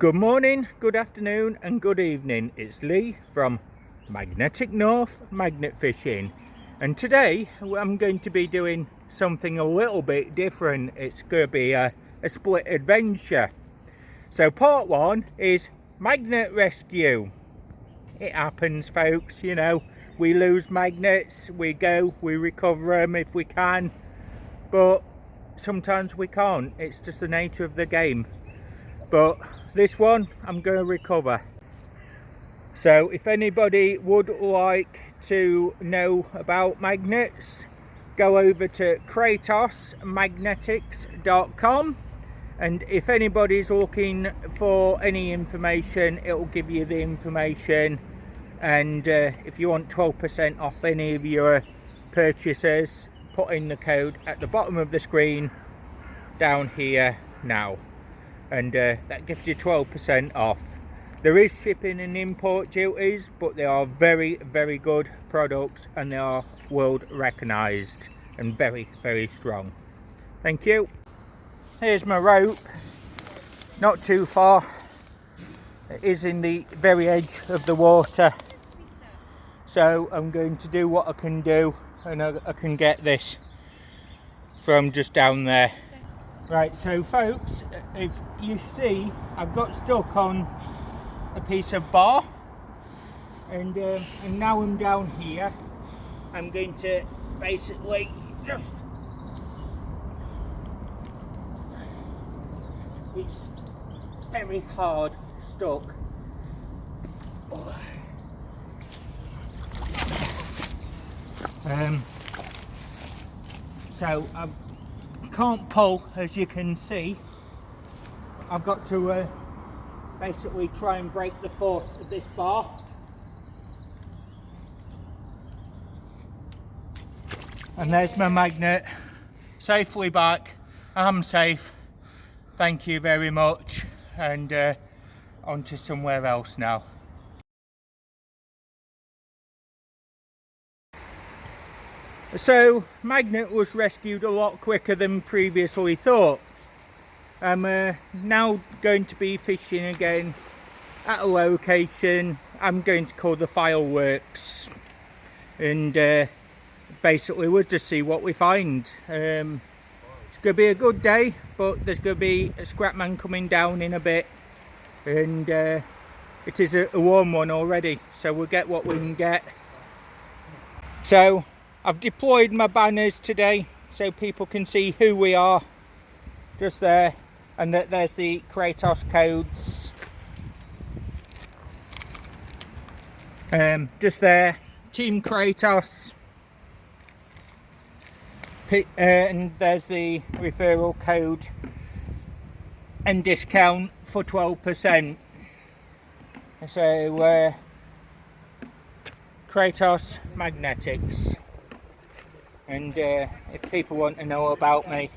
Good morning, good afternoon and good evening. It's Lee from Magnetic North Magnet Fishing, and today I'm going to be doing something a little bit different. It's going to be a split adventure. So part one is magnet rescue. It happens, folks, you know, we lose magnets, we recover them if we can, but sometimes we can't. It's just the nature of the game. But this one I'm going to recover. So if anybody would like to know about magnets, go over to KratosMagnetics.com, and if anybody's looking for any information, it'll give you the information. And if you want 12% off any of your purchases, put in the code at the bottom of the screen down here now, and that gives you 12% off. There is shipping and import duties, but they are very, very good products, and they are world recognized and very, very strong. Thank you. Here's my rope, not too far. It is in the very edge of the water, so I'm going to do what I can do, and I can get this from just down there. Right, so folks, if you see, I've got stuck on a piece of bar, and now I'm down here. I'm going to basically just, it's very hard stuck. So I can't pull, as you can see. I've got to basically try and break the force of this bar. And there's my magnet, safely back. I'm safe, thank you very much, and on to somewhere else now. So magnet was rescued a lot quicker than previously thought. I'm now going to be fishing again at a location I'm going to call the Fireworks, and basically we'll just see what we find. It's going to be a good day, but there's going to be a scrapman coming down in a bit, and it is a warm one already, so we'll get what we can get. So I've deployed my banners today so people can see who we are, just there, and that there's the Kratos codes. Just there, Team Kratos, and there's the referral code and discount for 12%. So Kratos Magnetics. And if people want to know about me,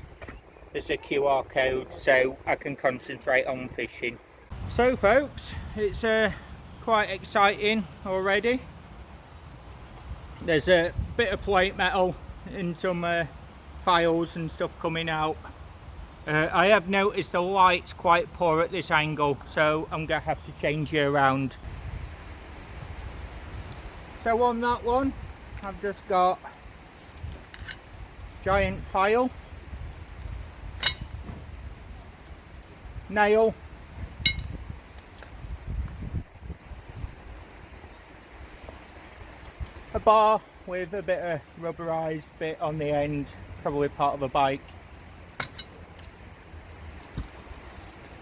there's a QR code so I can concentrate on fishing. So folks, it's quite exciting already. There's a bit of plate metal and some files and stuff coming out. I have noticed the light's quite poor at this angle, so I'm going to have to change it around. So on that one, I've just got giant file, nail, a bar with a bit of rubberized bit on the end, probably part of a bike,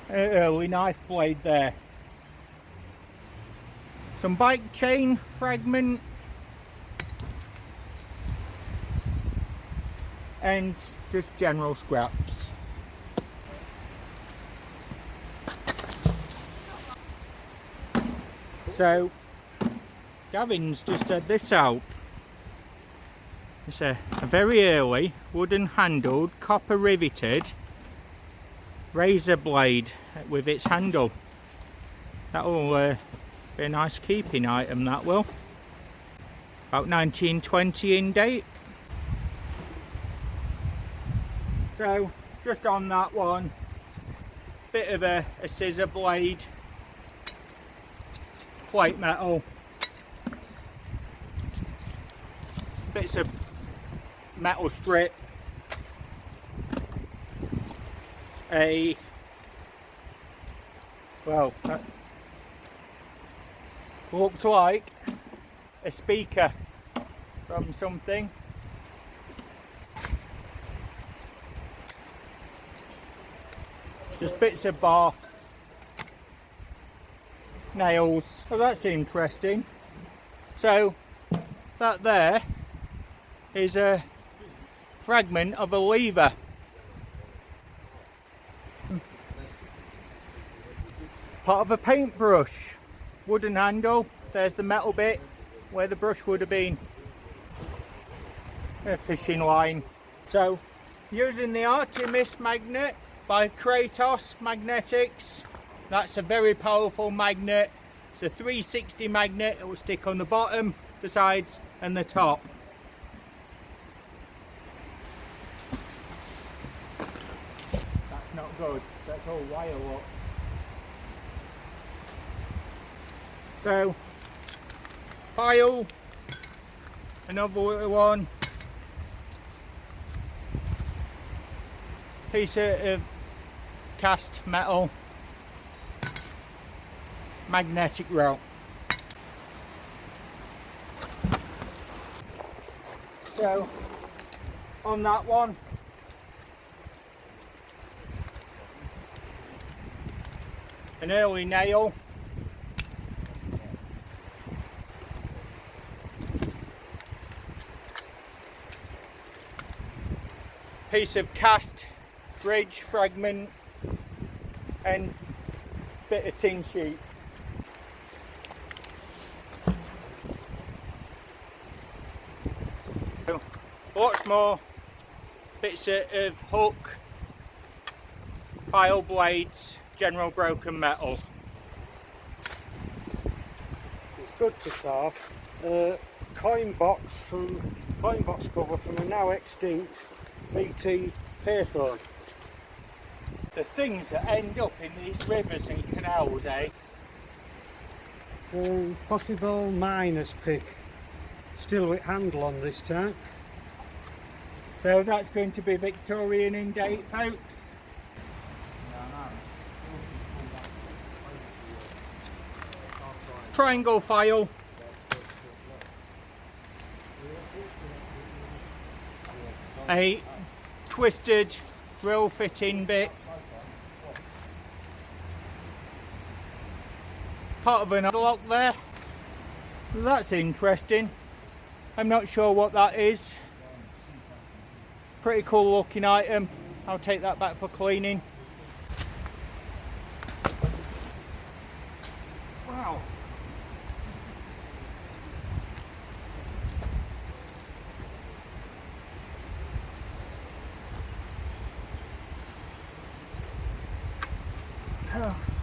an early knife blade there, some bike chain fragment, and just general scraps. So Gavin's just had this out. It's a very early wooden handled, copper riveted razor blade with its handle. That'll be a nice keeping item, that will. About 1920 in date. So just on that one, bit of a scissor blade plate metal, bits of metal strip, well, that looks like a speaker from something. Just bits of bark, nails. Oh, that's interesting. So that there is a fragment of a lever. Part of a paintbrush, wooden handle. There's the metal bit where the brush would have been. A fishing line. So using the Artemis magnet by Kratos Magnetics, that's a very powerful magnet. It's a 360 magnet. It will stick on the bottom, the sides and the top. That's not good, that's all wire up. So, file, another one, piece of cast metal, magnetic rope. So, on that one, an early nail, piece of cast bridge fragment and bit of tin sheet. Lots more bits of hook, file blades, general broken metal. It's good to talk. Coin box cover from a now extinct BT payphone. The things that end up in these rivers and canals, eh? Possible miner's pick. Still with handle on this time. So that's going to be Victorian in date, folks. Triangle file. A twisted drill fitting bit. Part of an lock there. That's interesting. I'm not sure what that is. Pretty cool looking item. I'll take that back for cleaning. Wow.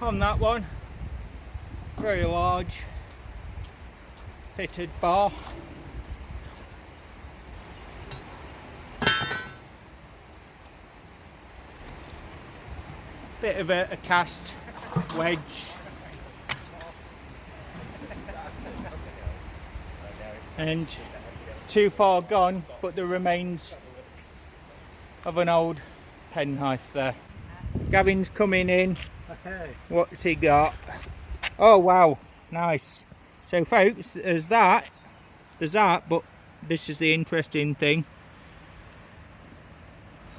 On that one, very large fitted bar. Bit of a cast wedge. And too far gone, but the remains of an old penknife there. Gavin's coming in. Okay. What's he got? Oh wow, nice. So folks, there's that, but this is the interesting thing.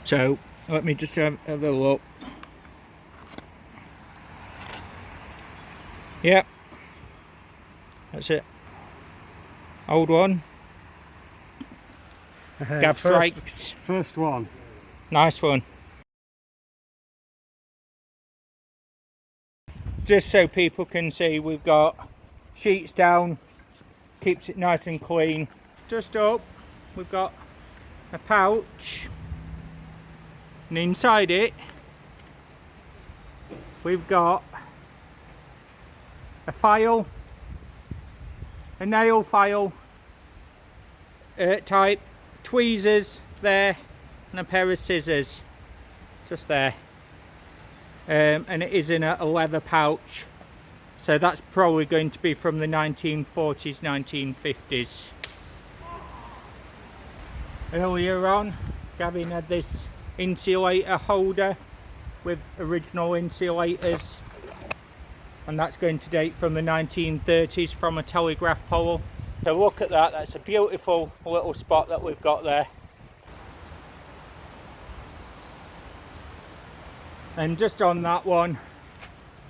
So let me just have a look. Yep, that's it. Old one. Gav strikes. First one. Nice one. Just so people can see, we've got sheets down, keeps it nice and clean. Just up, we've got a pouch, and inside it, we've got a file, a nail file type, tweezers there, and a pair of scissors, just there. And it is in a leather pouch. So that's probably going to be from the 1940s, 1950s. Earlier on, Gavin had this insulator holder with original insulators, and that's going to date from the 1930s from a telegraph pole. So look at that, that's a beautiful little spot that we've got there. And just on that one,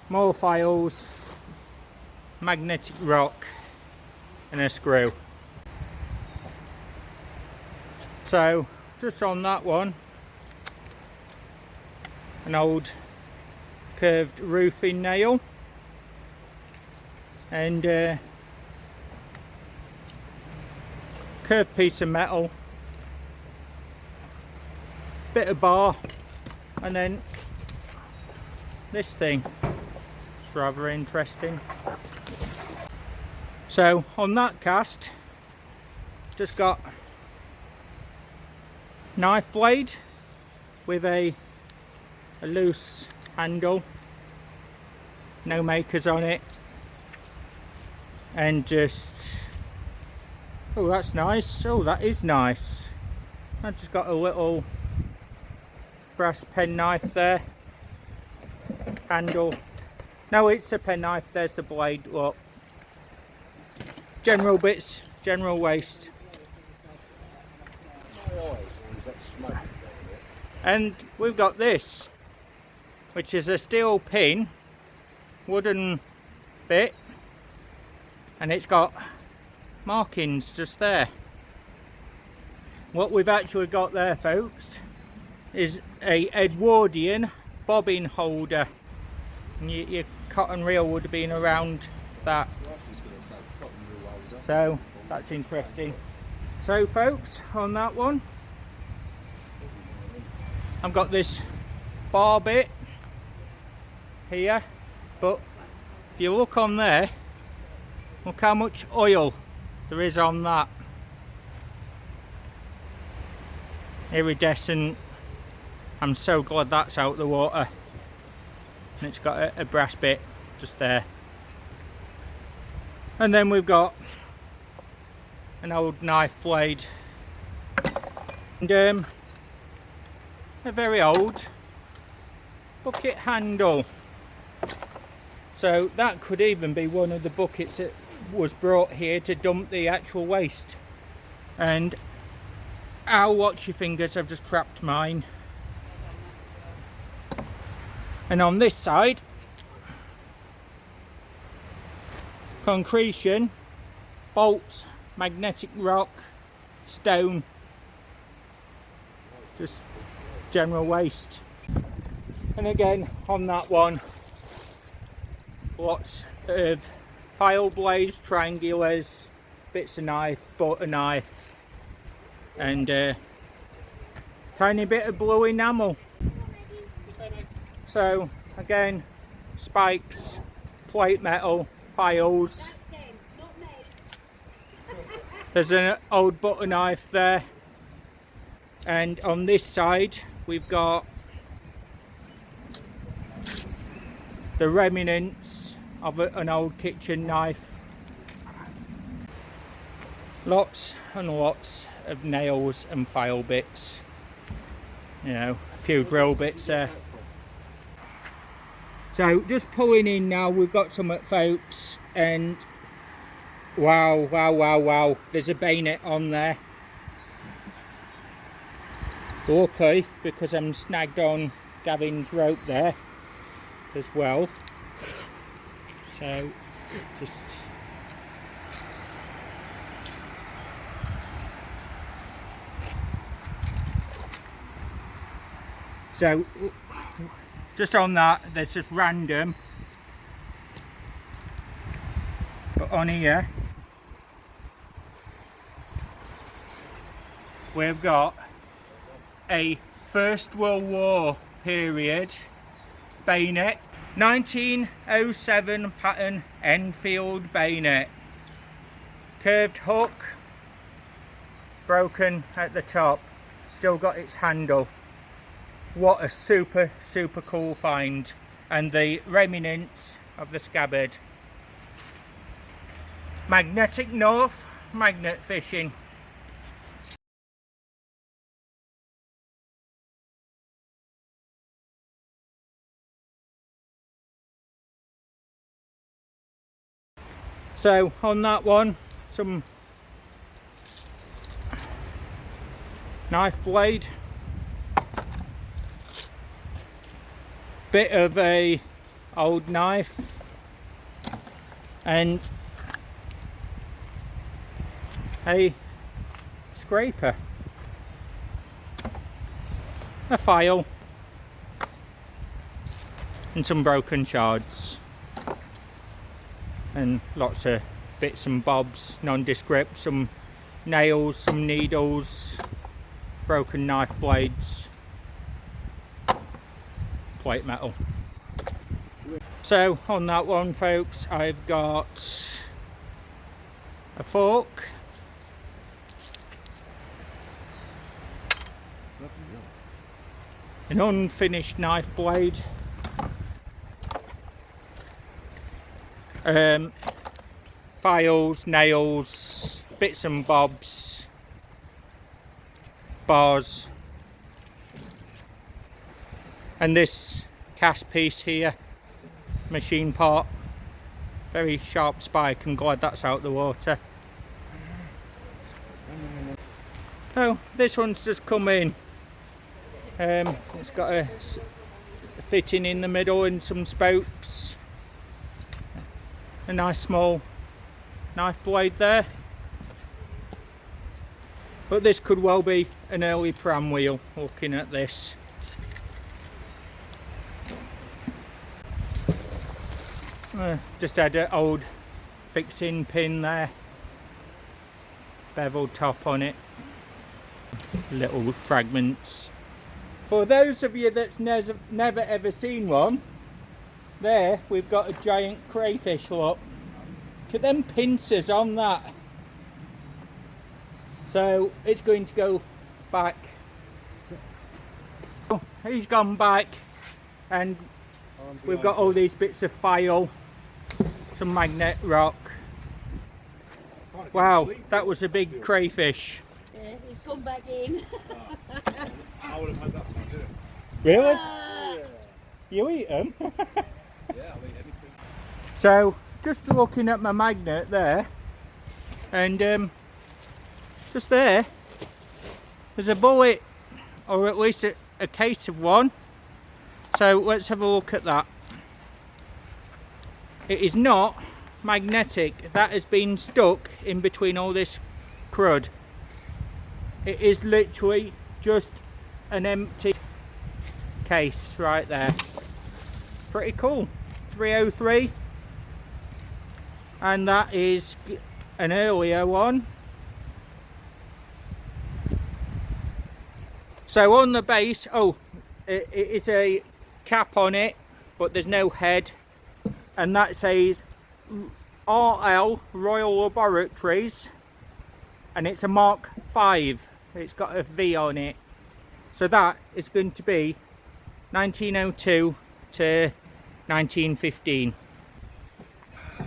more files, magnetic rock and a screw. So just on that one, an old curved roofing nail and curved piece of metal, bit of bar, and then this thing. It's rather interesting. So on that cast, just got knife blade with a loose handle, no makers on it, and just, oh that's nice, oh that is nice. I've just got a little brass penknife there, handle, no it's a penknife, there's the blade, look. General bits, general waste. And we've got this, which is a steel pin, wooden bit, and it's got markings just there. What we've actually got there, folks, is a Edwardian bobbin holder. And your cotton reel would have been around that. So that's interesting. So folks, on that one, I've got this bar bit here, but if you look on there, look how much oil there is on that. Iridescent. I'm so glad that's out the water. And it's got a brass bit just there. And then we've got an old knife blade and a very old bucket handle. So that could even be one of the buckets that was brought here to dump the actual waste. And I'll watch your fingers, I've just trapped mine. And on this side, concretion, bolts, magnetic rock, stone, just general waste. And again on that one, lots of file blades, triangulars, bits of knife, butter knife, and a tiny bit of blue enamel. So again, spikes, plate metal, files. There's an old butter knife there, and on this side we've got the remnants of an old kitchen knife. Lots and lots of nails and file bits, you know, a few drill bits there. So just pulling in now, we've got some folks, and wow, wow, wow, wow, there's a bayonet on there. Luckily, because I'm snagged on Gavin's rope there as well. So just just on that, there's just random, but on here we've got a First World War period bayonet, 1907 pattern Enfield bayonet, curved hook, broken at the top, still got its handle. What a super cool find. And the remnants of the scabbard Magnetic North magnet fishing. So on that one, some knife blade, bit of a old knife, and a scraper, a file, and some broken shards, and lots of bits and bobs, nondescript, some nails, some needles, broken knife blades, plate metal. So on that one, folks, I've got a fork, an unfinished knife blade, files, nails, bits and bobs, bars, and this cast piece here, machine part, very sharp spike. I'm glad that's out the water. So this one's just come in. It's got a fitting in the middle and some spokes, a nice small knife blade there, but this could well be an early pram wheel looking at this. Just had an old fixing pin there, bevel top on it, little fragments. For those of you that's never ever seen one, there we've got a giant crayfish, look. Look at them pincers on that. So it's going to go back. Oh, he's gone back, and we've got all these bits of file, some magnet rock. Wow, that was a big crayfish. Yeah, he's gone back in. I would have had that time, didn't Really? Ah. You eat them? Yeah, I'll eat anything. So just looking at my magnet there, and just there's a bullet, or at least a case of one. So let's have a look at that. It is not magnetic. That has been stuck in between all this crud. It is literally just an empty case right there. Pretty cool. 303, and that is an earlier one. So on the base, it is a cap on it, but there's no head, and that says RL Royal Laboratories, and it's a Mark 5. It's got a V on it, so that is going to be 1902 to 1915.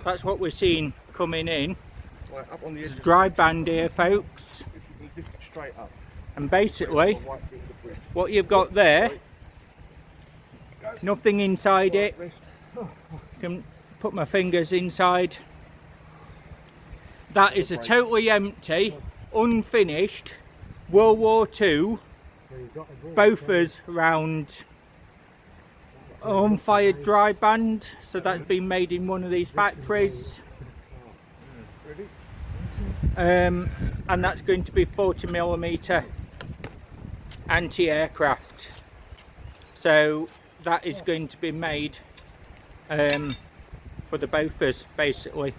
That's what we're seeing coming in. Right, up on the edge. There's dry band here, folks, If you lift it straight up. and basically Right bit of the bridge. what you've got there, nothing inside it. Rest. Can put my fingers inside. That is a totally empty, unfinished World War II Bofors round unfired dry band. So that's been made in one of these factories, and that's going to be 40mm anti-aircraft. So that is going to be made for the Bofors, basically.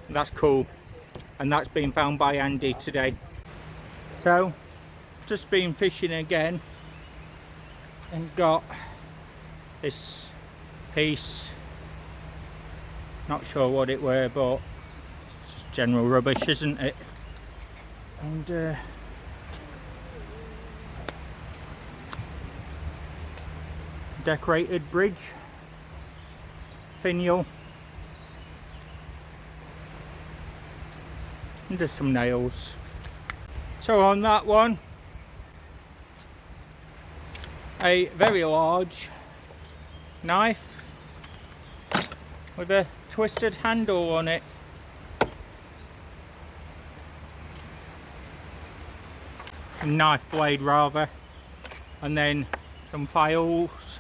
That's cool, and that's been found by Andy today. So just been fishing again and got this piece, not sure what it were, but it's just general rubbish, isn't it? And decorated bridge, finial, And just some nails. So on that one, a very large knife with a twisted handle on it. A knife blade rather. And then some files,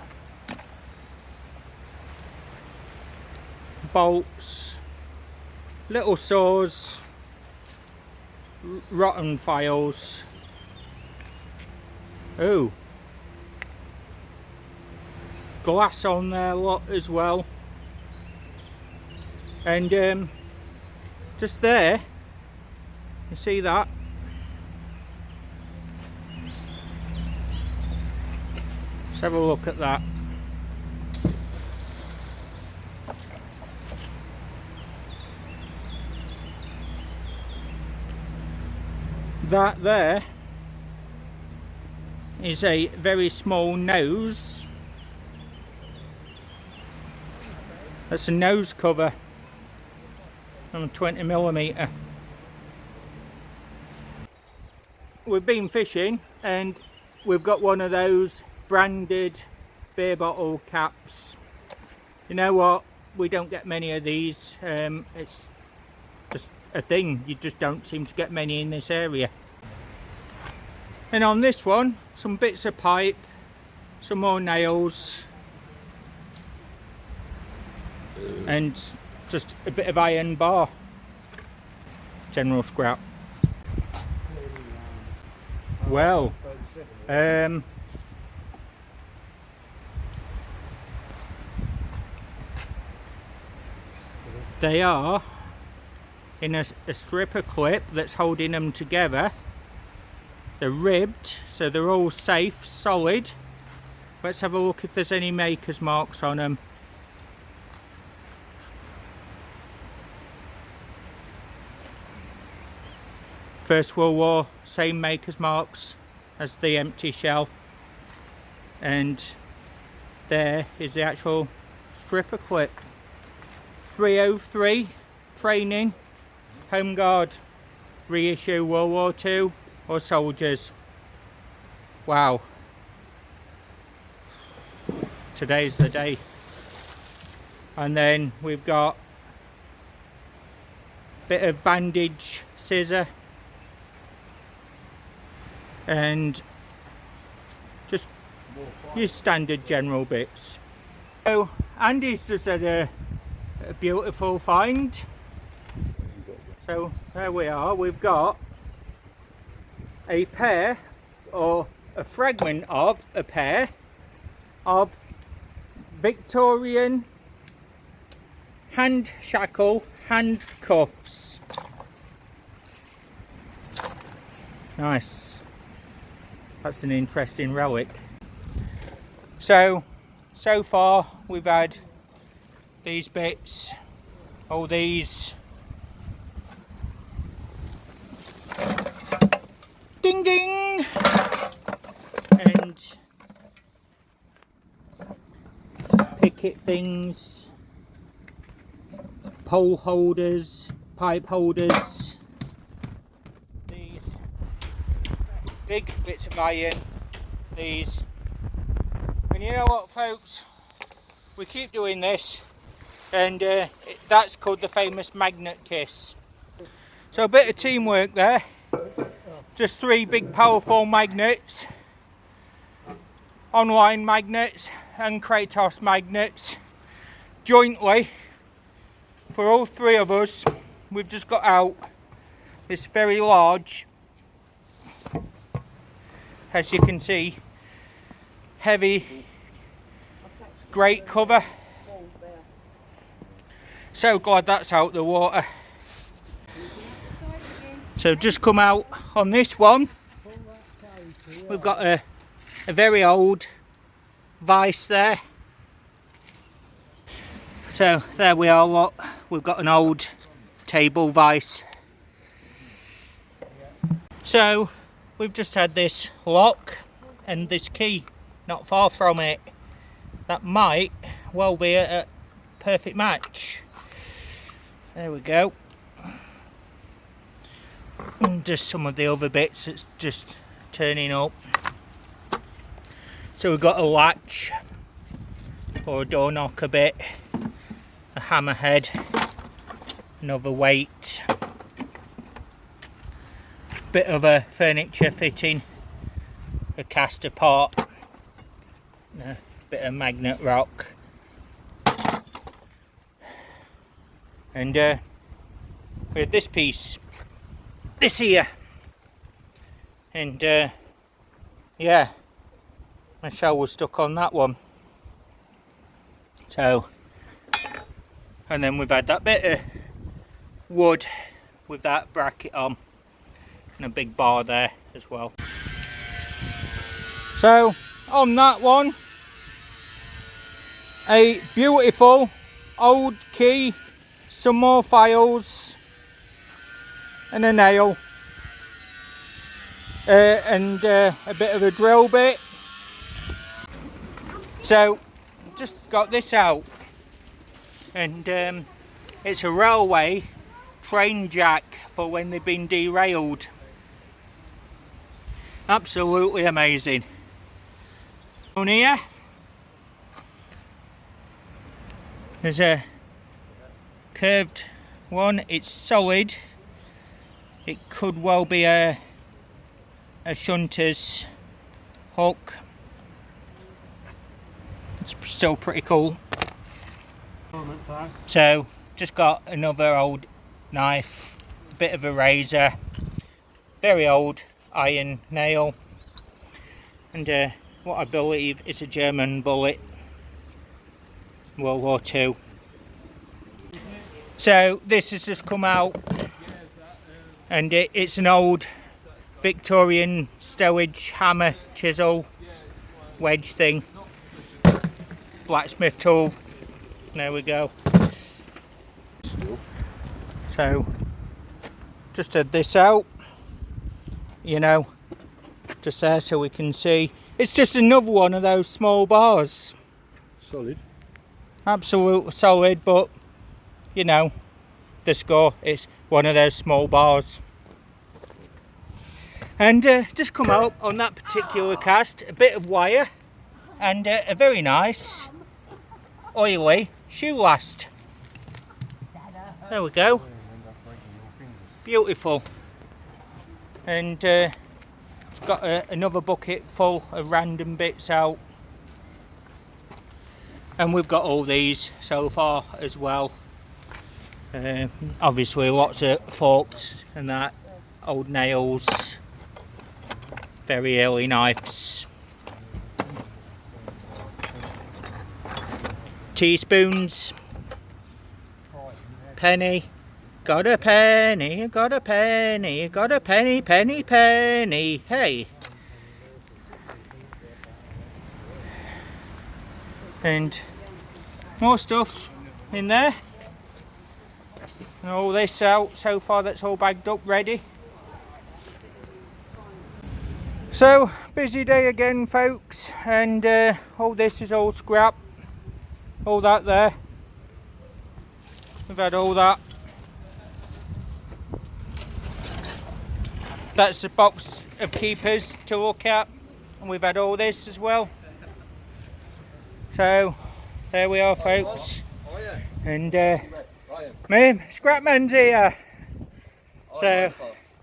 bolts, little saws, rotten files. Oh, glass on there a lot as well. And just there, you see that? Let's have a look at that. That there is a very small nose. That's a nose cover on a 20mm. We've been fishing and we've got one of those branded beer bottle caps. You know what? We don't get many of these. It's just a thing. You just don't seem to get many in this area. And on this one, some bits of pipe, some more nails, and just a bit of iron bar. General scrap. Well, they are in a stripper clip that's holding them together. They're ribbed, so they're all safe, solid. Let's have a look if there's any maker's marks on them. First World War, same maker's marks as the empty shell. And there is the actual stripper clip. 303, training, home guard, reissue World War II or soldiers. Wow. Today's the day. And then we've got a bit of bandage scissor and just your standard general bits. So Andy's just had a beautiful find. So there we are, we've got a pair, or a fragment of a pair of Victorian hand shackle handcuffs. Nice. That's an interesting relic. So far we've had these bits, all these. Ding ding! And picket things, pole holders, pipe holders, these big bits of iron, these. And you know what, folks, we keep doing this, and that's called the famous magnet kiss. So a bit of teamwork there. Just 3 big powerful magnets, online magnets and Kratos magnets, jointly for all 3 of us. We've just got out this very large, as you can see, heavy grate cover. So glad that's out the water. So just come out on this one. We've got a very old vice there. So there we are, look. We've got an old table vice. So we've just had this lock and this key not far from it. That might well be a perfect match. There we go. And just some of the other bits that's just turning up. So we've got a latch for a door knocker bit, a hammerhead, another weight, bit of a furniture fitting, a caster part, a bit of magnet rock, and we had this piece, this here, and yeah, my shell was stuck on that one. So, and then we've had that bit of wood with that bracket on, and a big bar there as well. So on that one, a beautiful old key, some more files, and a nail, and a bit of a drill bit. So just got this out, and it's a railway train jack for when they've been derailed. Absolutely amazing. On here there's a curved one, it's solid. It could well be a shunter's hook. It's still pretty cool. So just got another old knife, a bit of a razor, very old iron nail, and what I believe is a German bullet, World War II. So this has just come out, and it's an old Victorian stowage hammer, chisel, wedge thing, blacksmith tool. There we go. So just had this out, you know, just there so we can see. It's just another one of those small bars. Solid. Absolutely solid, but you know, the score, it's one of those small bars. And just come out on that particular cast, a bit of wire, and a very nice oily shoe last. There we go. Beautiful. And it's got another bucket full of random bits out, and we've got all these so far as well. Obviously lots of forks and that, old nails, very early knives, teaspoons, penny, got a penny, got a penny, got a penny, penny, penny, hey. And more stuff in there. And all this out so far, that's all bagged up ready. So busy day again, folks, and all this is all scrap, all that there, we've had all that. That's the box of keepers to look at, and we've had all this as well. So there we are, folks. And me, Scrapman's here. So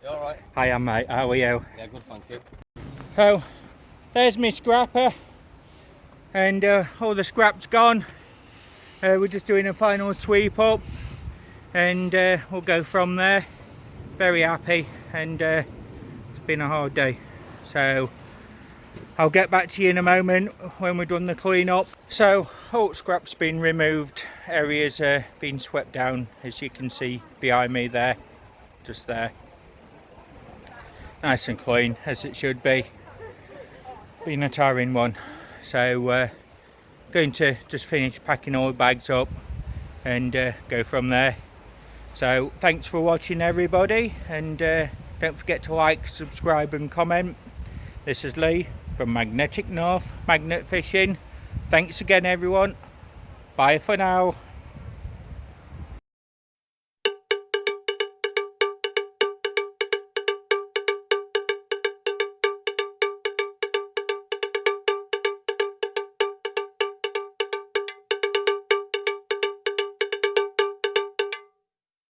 You alright? I am, mate. How are you? Yeah, good, thank you. So there's my scrapper, and all the scrap's gone. We're just doing a final sweep up, and we'll go from there. Very happy, and it's been a hard day, so I'll get back to you in a moment when we've done the clean up. So all scrap's been removed, areas are being swept down, as you can see behind me there, just there. Nice and clean, as it should be. Been a tiring one, so going to just finish packing all the bags up and go from there. So thanks for watching, everybody, and don't forget to like, subscribe and comment. This is Lee from Magnetic North Magnet Fishing. Thanks again, everyone. Bye for now.